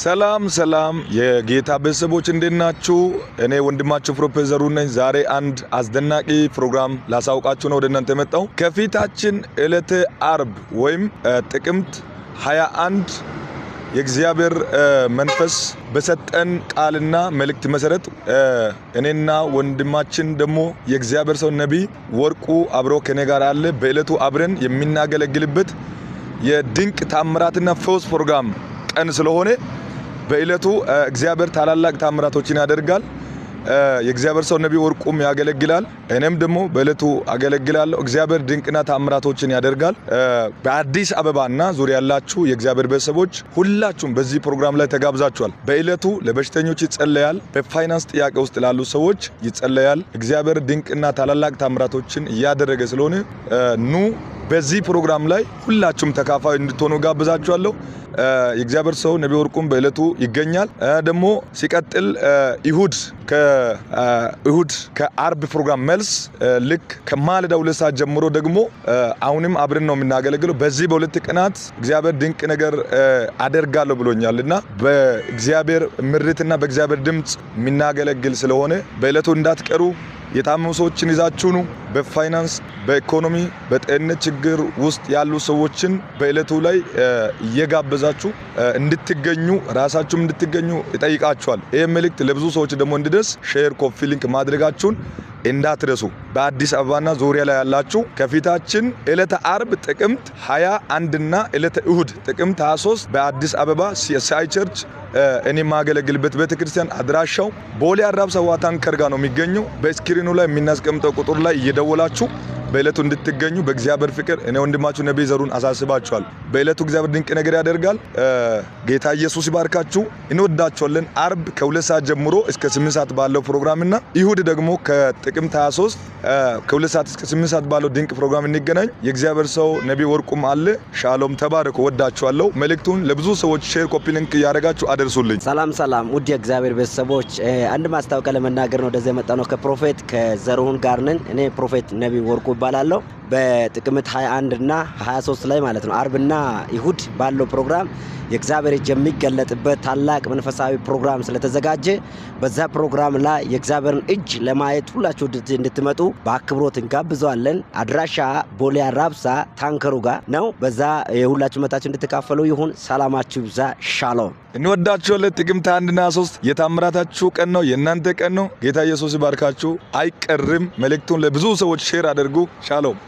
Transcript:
ሰላም ሰላም የጌታ ቤተሰቦች እንዴት ናችሁ? እኔ ወንድማችሁ ፕሮፌሰሩ ነኝ። ዛሬ አንድ አስደናቂ ፕሮግራም ላሳውቃችሁ ነው ወደ እናንተ የመጣው። ከፊታችን ዕለተ አርብ ወይም ጥቅምት 21 የእግዚአብሔር መንፈስ በሰጠን ቃልና መልእክት መሰረት እኔና ወንድማችን ደግሞ የእግዚአብሔር ሰው ነቢይ ወርቁ አብሮ ከኔ ጋር አለ። በእለቱ አብረን የምናገለግልበት የድንቅ ታምራትና ፈውስ ፕሮግራም ቀን ስለሆነ በእለቱ እግዚአብሔር ታላላቅ ታምራቶችን ያደርጋል። የእግዚአብሔር ሰው ነቢይ ወርቁም ያገለግላል፣ እኔም ደግሞ በእለቱ አገለግላለሁ። እግዚአብሔር ድንቅና ታምራቶችን ያደርጋል። በአዲስ አበባና ዙሪያ ያላችሁ የእግዚአብሔር ቤተሰቦች ሁላችሁም በዚህ ፕሮግራም ላይ ተጋብዛችኋል። በእለቱ ለበሽተኞች ይጸለያል፣ በፋይናንስ ጥያቄ ውስጥ ላሉ ሰዎች ይጸለያል። እግዚአብሔር ድንቅና ታላላቅ ታምራቶችን እያደረገ ስለሆነ ኑ በዚህ ፕሮግራም ላይ ሁላችሁም ተካፋይ እንድትሆኑ ጋብዛችኋለሁ። የእግዚአብሔር ሰው ነቢይ ወርቁም በእለቱ ይገኛል። ደግሞ ሲቀጥል እሁድ ከአርብ ፕሮግራም መልስ ልክ ከማለዳ 2 ሰዓት ጀምሮ ደግሞ አሁንም አብረን ነው የምናገለግለው። በዚህ በሁለት ቀናት እግዚአብሔር ድንቅ ነገር አደርጋለሁ ብሎኛልና በእግዚአብሔር ምሪትና በእግዚአብሔር ድምጽ የምናገለግል ስለሆነ በእለቱ እንዳትቀሩ። የታመሙ ሰዎችን ይዛችሁ ነው። በፋይናንስ፣ በኢኮኖሚ፣ በጤንነት ችግር ውስጥ ያሉ ሰዎችን በእለቱ ላይ እየጋበዛችሁ እንድትገኙ ራሳችሁም እንድትገኙ ይጠይቃችኋል። ይህ መልእክት ለብዙ ሰዎች ደግሞ እንዲደርስ ሼር፣ ኮፒ ሊንክ ማድረጋችሁን እንዳትረሱ። በአዲስ አበባና ዙሪያ ላይ ያላችሁ ከፊታችን ዕለተ አርብ ጥቅምት 21 እና ዕለተ እሁድ ጥቅምት 23 በአዲስ አበባ ሲኤስአይ ቸርች እኔ ማገለግልበት ቤተክርስቲያን አድራሻው ቦሌ አራብሳ ዋታንከር ጋር ነው የሚገኘው። በስክሪኑ ላይ የሚናስቀምጠው ቁጥር ላይ እየደወላችሁ በእለቱ እንድትገኙ በእግዚአብሔር ፍቅር እኔ ወንድማችሁ ነቢይ ዘሩን አሳስባችኋል። በእለቱ እግዚአብሔር ድንቅ ነገር ያደርጋል። ጌታ ኢየሱስ ይባርካችሁ። እንወዳችኋለን። አርብ ከ2 ሰዓት ጀምሮ እስከ 8 ሰዓት ባለው ፕሮግራምና እሁድ ደግሞ ከጥቅምት 23 ከ2 ሰዓት እስከ 8 ሰዓት ባለው ድንቅ ፕሮግራም እንገናኝ። የእግዚአብሔር ሰው ነቢይ ወርቁም አለ። ሻሎም፣ ተባረኩ። ወዳችኋለሁ። መልእክቱን ለብዙ ሰዎች ሼር፣ ኮፒ ሊንክ ያደረጋችሁ አደርሱልኝ። ሰላም ውድ የእግዚአብሔር ቤተሰቦች፣ አንድ ማስታወቂያ ለመናገር ነው ወደዚህ የመጣ ነው። ከፕሮፌት ከዘሩን ጋር ነን። እኔ ፕሮፌት ነቢይ ወርቁ ይባላለሁ። በጥቅምት 21 እና 23 ላይ ማለት ነው አርብና ይሁድ ባለው ፕሮግራም የእግዚአብሔር እጅ የሚገለጥበት ታላቅ መንፈሳዊ ፕሮግራም ስለተዘጋጀ በዛ ፕሮግራም ላይ የእግዚአብሔርን እጅ ለማየት ሁላችሁ እንድትመጡ በአክብሮት እንጋብዛለን። አድራሻ ቦሌ አራብሳ ታንከሩ ጋር ነው። በዛ የሁላችሁ መታችሁ እንድትካፈሉ ይሁን። ሰላማችሁ ይብዛ። ሻሎም። እንወዳችኋለን። ጥቅምት 1 እና 3 የታምራታችሁ ቀን ነው፣ የእናንተ ቀን ነው። ጌታ ኢየሱስ ይባርካችሁ። አይቀርም። መልእክቱን ለብዙ ሰዎች ሼር አድርጉ። ሻሎም።